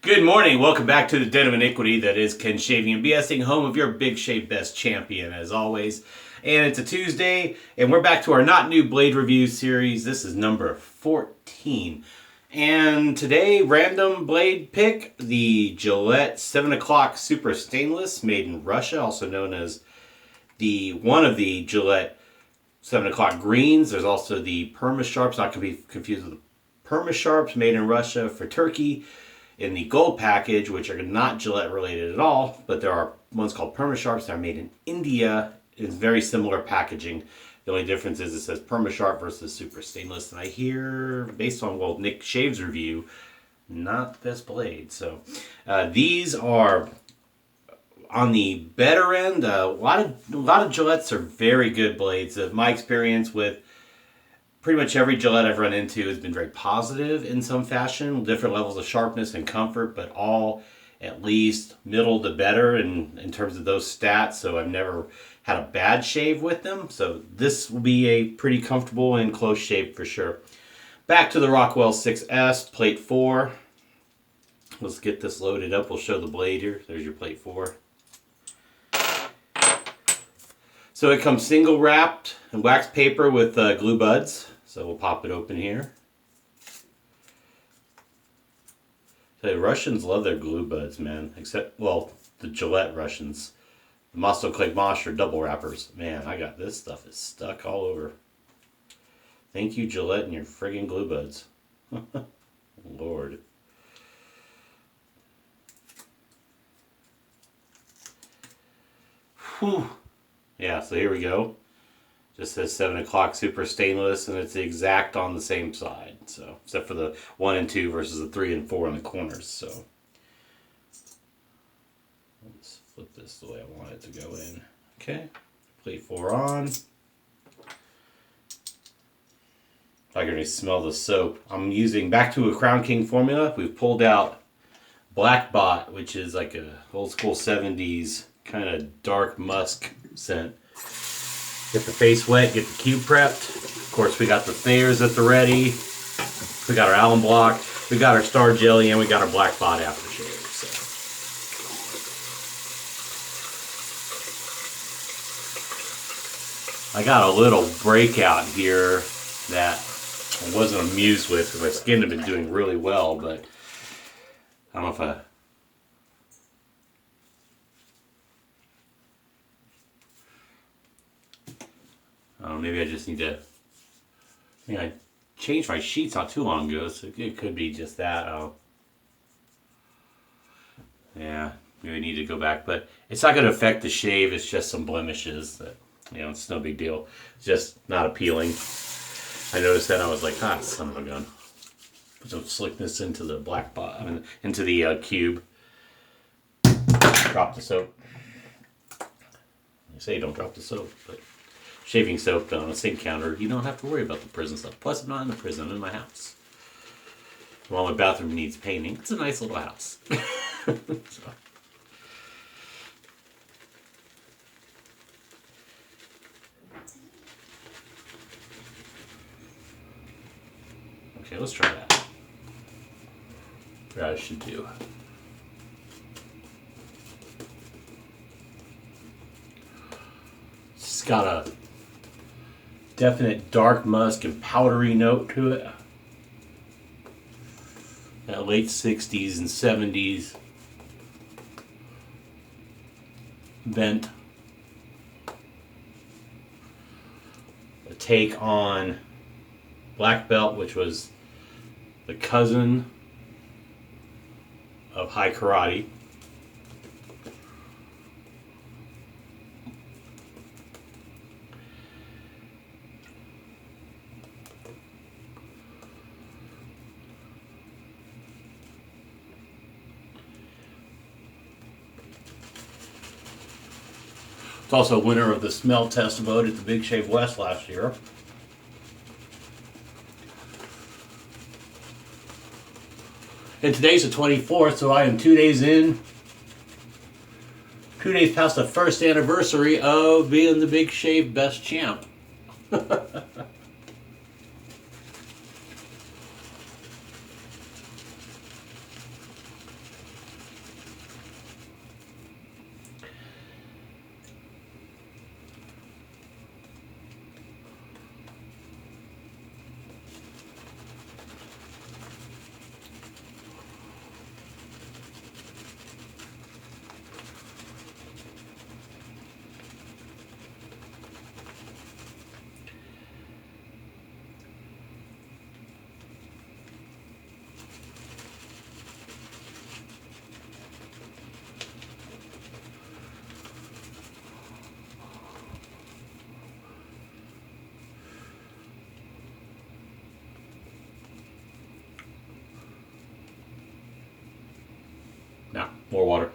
Good morning. Welcome back to the Den of Iniquity that is Ken Shaving and BSing, home of your Big Shave Best champion, as always. And it's a Tuesday, and we're back to our Not New Blade Review series. This is number 14. And today, random blade pick, the Gillette 7 o'clock Super Stainless, made in Russia, also known as one of the Gillette 7 o'clock greens. There's also the Perma Sharps, not to be confused with the Perma Sharps, made in Russia for Turkey. In the gold package, which are not Gillette related at all, but there are ones called Perma Sharps that are made in India. It's very similar packaging. The only difference is it says Perma Sharp versus Super Stainless. And I hear, based on Nick Shave's review, not the best blade. So these are on the better end. A lot of Gillettes are very good blades. My experience with pretty much every Gillette I've run into has been very positive in some fashion, different levels of sharpness and comfort, but all at least middle to better in terms of those stats. So I've never had a bad shave with them. So this will be a pretty comfortable and close shave for sure. Back to the Rockwell 6S, plate 4. Let's get this loaded up. We'll show the blade here. There's your plate 4. So it comes single wrapped in wax paper with glue buds. So we'll pop it open here. The Russians love their glue buds, man. Except, well, the Gillette Russians. The Masto Klagmosh are double wrappers. Man, I got this stuff is stuck all over. Thank you, Gillette, and your friggin' glue buds. Lord. Whew. Yeah, so here we go. Just says 7 o'clock Super Stainless, and it's the exact on the same side. So, except for the 1 and 2 versus the 3 and 4 on the corners. So, let's flip this the way I want it to go in. Okay, plate 4 on. I can already smell the soap. I'm using back to a Crown King formula. We've pulled out Black Bot, which is like a old school 70s kind of dark musk scent. Get the face wet, get the cube prepped. Of course, we got the Thayers at the ready. We got our alum block. We got our Star Jelly, and we got our Black Bot aftershave. So I got a little breakout here that I wasn't amused with because my skin had been doing really well, but I don't know if maybe I just need to. I changed my sheets not too long ago, so it could be just that. Yeah, maybe I need to go back, but it's not going to affect the shave. It's just some blemishes that, it's no big deal. It's just not appealing. I noticed that, and I was like, son of a gun. Put some slickness into the black bot, into the cube. Drop the soap. They say don't drop the soap, but shaving soap on a sink counter, you don't have to worry about the prison stuff. Plus, I'm not in the prison, I'm in my house. While my bathroom needs painting, it's a nice little house. So. Okay, let's try that. What I should do. It's got a definite dark musk and powdery note to it. That late 60s and 70s vent. A take on Black Belt, which was the cousin of High Karate. It's also a winner of the smell test vote at the Big Shave West last year. And today's the 24th, so I am 2 days in. 2 days past the first anniversary of being the Big Shave Best Champ. More water.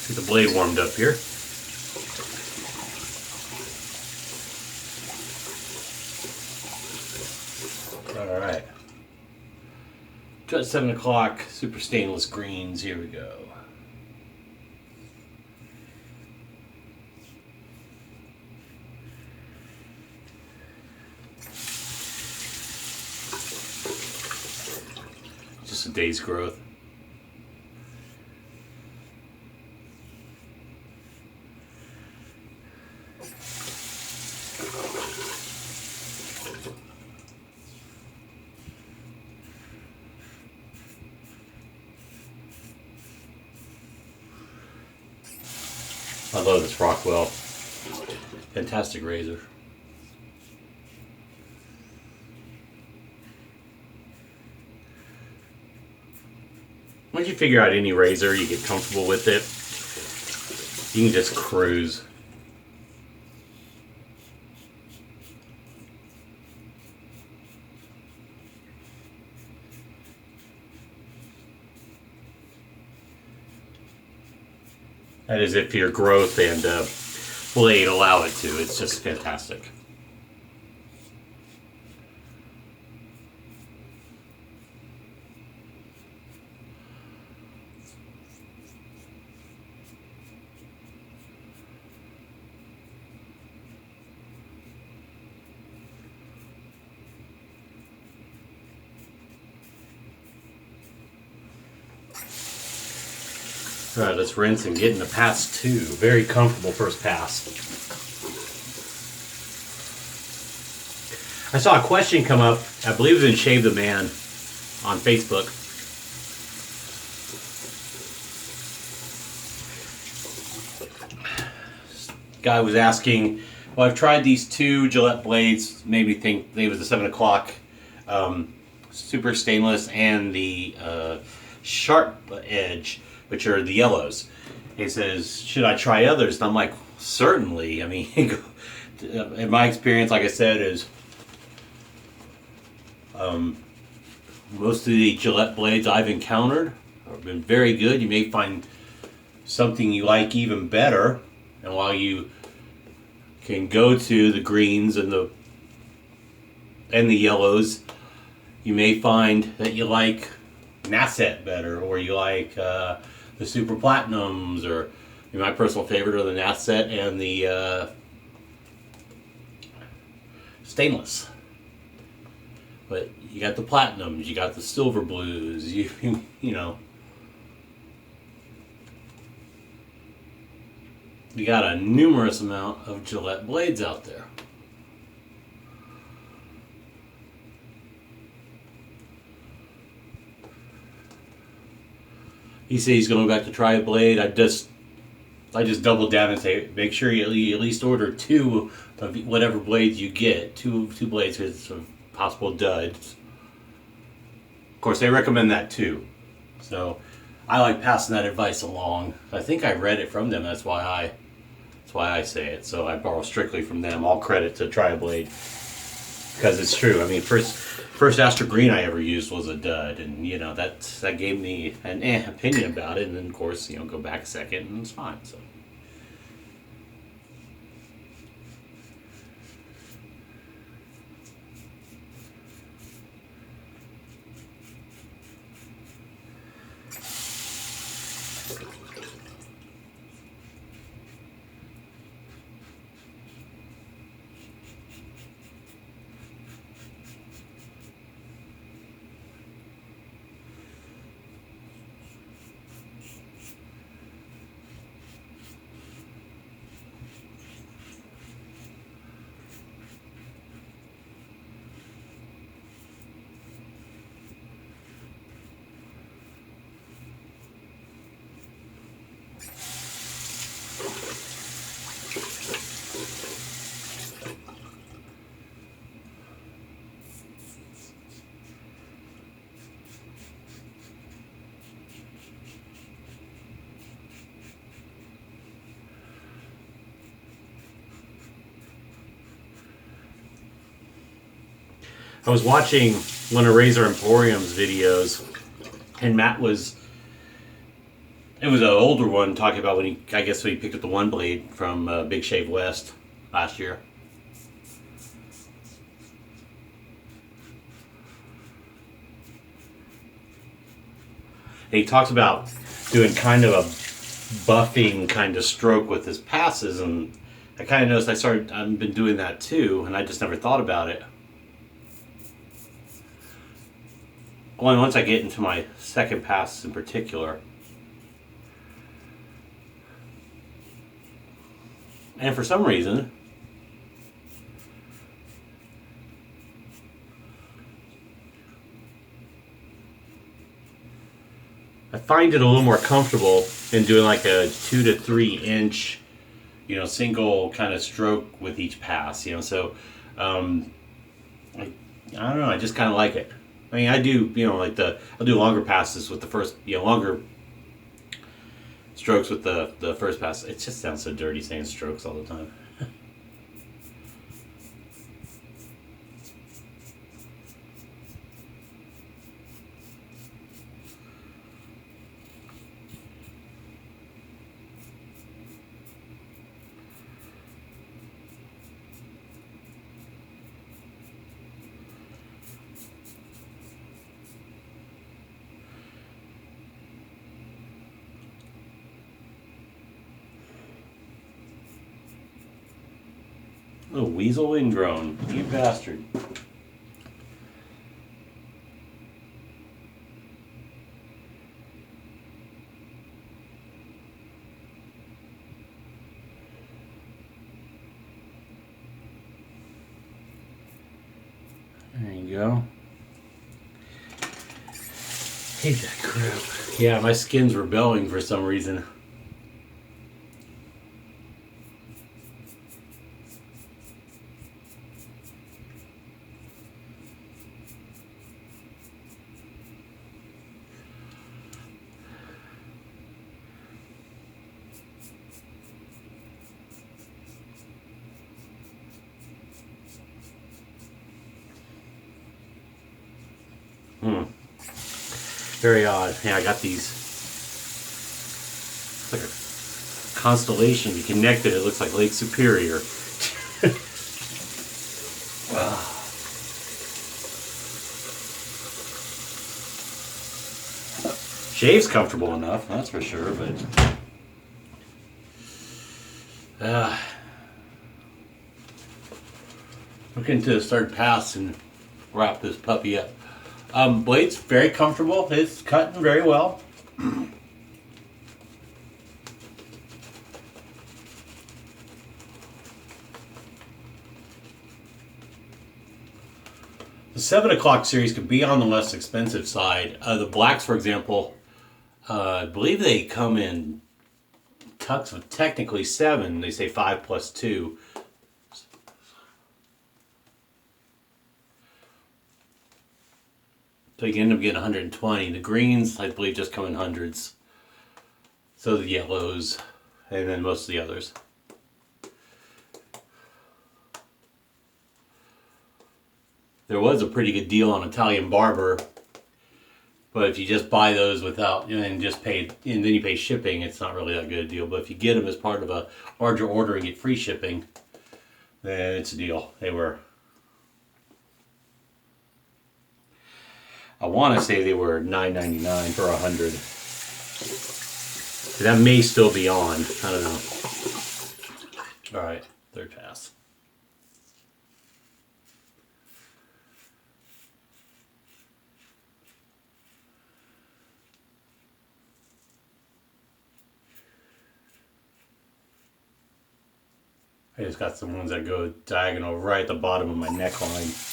Get the blade warmed up here. All right. Just 7 o'clock, super stainless greens. Here we go. Just a day's growth. I love this Rockwell. Fantastic razor. Once you figure out any razor, you get comfortable with it, you can just cruise. That is if your growth and blade allow it to. It's just fantastic. All right, let's rinse and get into pass 2. Very comfortable first pass. I saw a question come up, I believe it was in Shave the Man on Facebook. Guy was asking, well, I've tried these 2 Gillette blades, made me think they was the 7 o'clock super stainless and the sharp edge, which are the yellows. He says, should I try others? And I'm like, certainly. I mean, in my experience, like I said, is most of the Gillette blades I've encountered have been very good. You may find something you like even better. And while you can go to the greens and the yellows, you may find that you like Nasset better, or you like the Super Platinums, or my personal favorite are the Nasset and the stainless. But you got the Platinums, you got the Silver Blues, you know. You got a numerous amount of Gillette blades out there. He says he's going back to try a blade. I just double down and say, make sure you at least order 2 of whatever blades you get. Two blades because of possible duds. Of course, they recommend that too. So I like passing that advice along. I think I read it from them. That's why I say it. So I borrow strictly from them. All credit to Try a Blade, because it's true. I mean, first Astro Green I ever used was a dud, and that gave me an opinion about it. And then of course, go back a second and it's fine. So. I was watching one of Razor Emporium's videos, and Matt was. It was an older one talking about when he, I guess, when he picked up the one blade from Big Shave West last year. And he talks about doing kind of a buffing kind of stroke with his passes, and I kind of noticed I've been doing that too, and I just never thought about it. Only once I get into my second pass in particular. And for some reason, I find it a little more comfortable in doing like a 2 to 3 inch, single kind of stroke with each pass, so I don't know, I just kind of like it. I mean, I do, I'll do longer passes with the first, longer strokes with the first pass. It just sounds so dirty saying strokes all the time. Oh, weasel ingrown, you bastard. There you go. Hate that crap. Yeah, my skin's rebelling for some reason. Very odd. Yeah, I got these. It's like a constellation. You connect it, it looks like Lake Superior. Shave's comfortable enough, that's for sure, but looking to start pass and wrap this puppy up. Blade's very comfortable. It's cutting very well. The 7 o'clock series could be on the less expensive side. The blacks, for example, I believe they come in tucks of technically 7. They say 5 plus 2. So you can end up getting 120. The greens, I believe, just come in hundreds. So the yellows, and then most of the others. There was a pretty good deal on Italian Barber, but if you just buy those without, and then you pay shipping, it's not really that good a deal. But if you get them as part of a larger order and get free shipping, then it's a deal. They were, I want to say they were $9.99 for 100. That may still be on. I don't know. All right, third pass. I just got some ones that go diagonal right at the bottom of my neckline.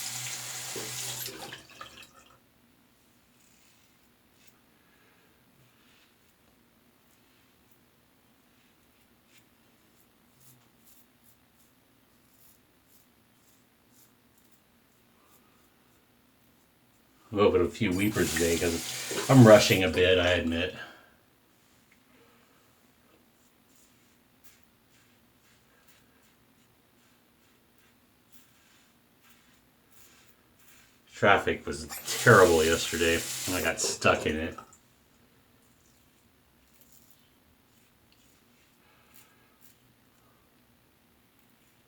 A little bit of a few weepers today because I'm rushing a bit, I admit. Traffic was terrible yesterday, and I got stuck in it.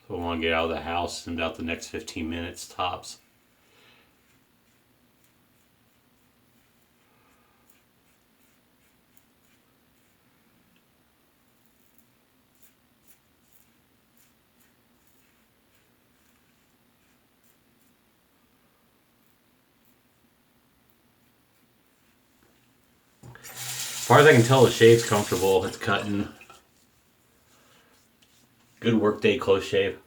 So I want to get out of the house in about the next 15 minutes tops. As far as I can tell, the shave's comfortable. It's cutting. Good workday close shave.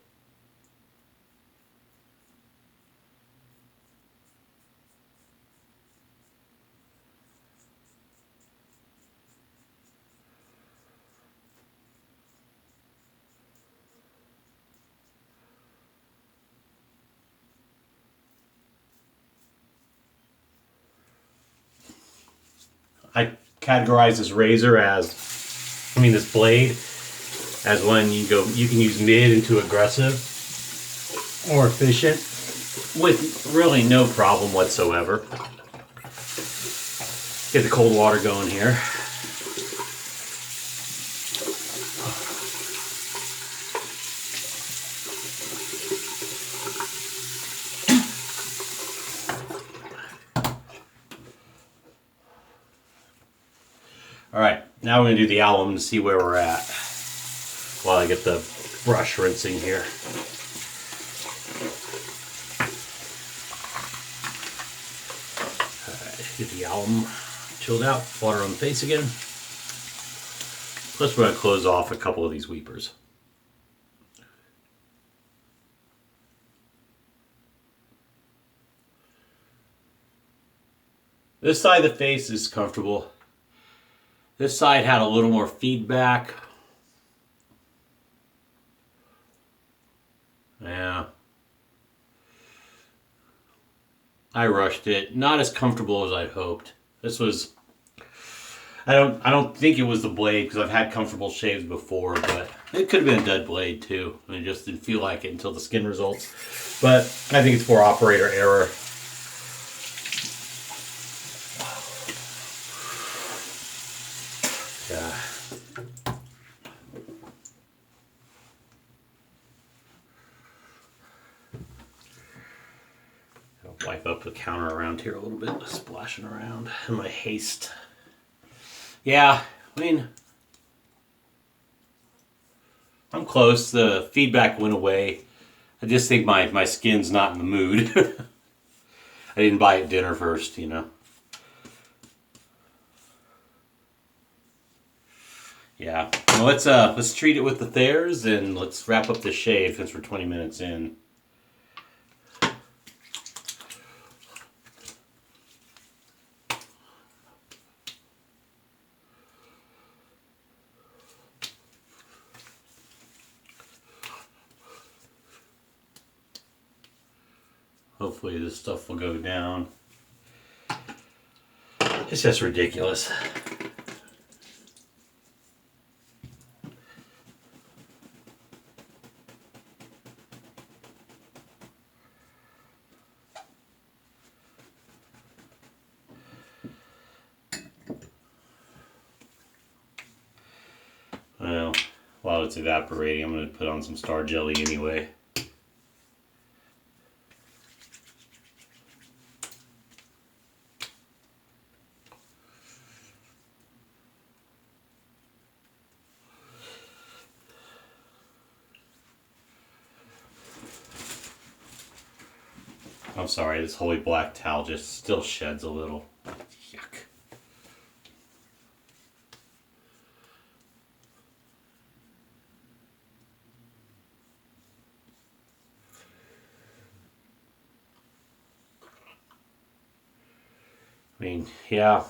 I categorize this razor this blade as when you can use mid into aggressive or efficient with really no problem whatsoever. Get the cold water going here. Alright, now we're going to do the alum to see where we're at while I get the brush rinsing here. Alright, get the alum chilled out, water on the face again. Plus we're going to close off a couple of these weepers. This side of the face is comfortable. This side had a little more feedback. Yeah. I rushed it. Not as comfortable as I'd hoped. This was... I don't think it was the blade because I've had comfortable shaves before, but it could have been a dead blade too. I just didn't feel like it until the skin results. But I think it's for operator error. Yeah. I'll wipe up the counter around here a little bit, splashing around in my haste. Yeah, I mean, I'm close. The feedback went away. I just think my skin's not in the mood. I didn't buy it dinner first, you know. Yeah, well, let's treat it with the Thayers and let's wrap up the shave since we're 20 minutes in. Hopefully this stuff will go down. It's just ridiculous. Well, while it's evaporating, I'm going to put on some Star Jelly anyway. I'm sorry, this holy black towel just still sheds a little. Yuck. I mean, yeah.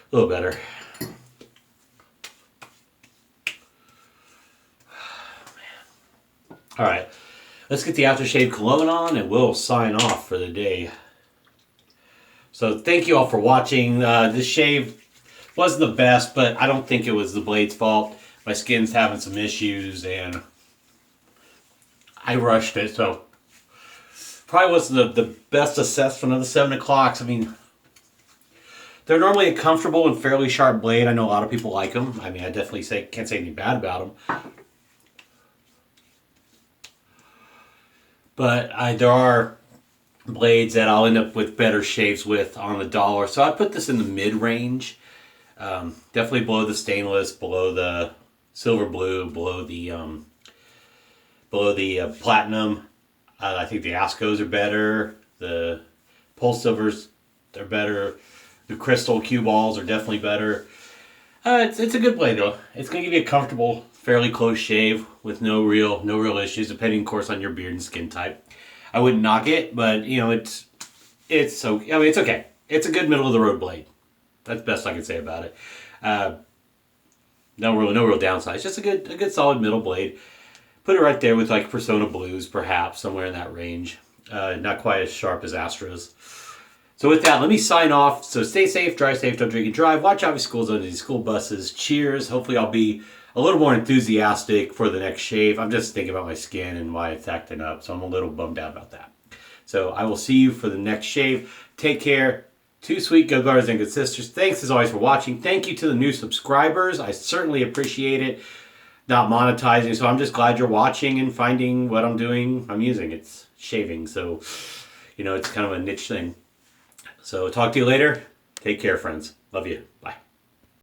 A little better. All right, let's get the aftershave cologne on and we'll sign off for the day. So thank you all for watching. This shave Wasn't the best, but I don't think it was the blade's fault. My skin's having some issues, and I rushed it, so probably wasn't the best assessment of the 7 o'clocks. I mean, they're normally a comfortable and fairly sharp blade. I know a lot of people like them. I mean, I definitely can't say anything bad about them. But there are blades that I'll end up with better shaves with on the dollar. So I put this in the mid-range. Definitely below the stainless, below the silver blue, below the platinum. I think the Ascos are better. The Pulse Silvers are better. The crystal cue balls are definitely better. It's a good blade though. It's gonna give you a comfortable, fairly close shave with no real issues, depending of course on your beard and skin type. I wouldn't knock it, but you know it's okay. It's a good middle of the road blade. That's the best I can say about it. No real downsides. Just a good solid middle blade. Put it right there with like Persona Blues, perhaps somewhere in that range. Not quite as sharp as Astras. So with that, let me sign off. So stay safe, drive safe, don't drink and drive. Watch out for school zones and school buses. Cheers. Hopefully I'll be a little more enthusiastic for the next shave. I'm just thinking about my skin and why it's acting up. So I'm a little bummed out about that. So I will see you for the next shave. Take care. Two sweet good brothers and good sisters. Thanks as always for watching. Thank you to the new subscribers. I certainly appreciate it. Not monetizing, so I'm just glad you're watching and finding what I'm doing. I'm using it's shaving, so you know it's kind of a niche thing. So talk to you later. Take care, friends. Love you. Bye.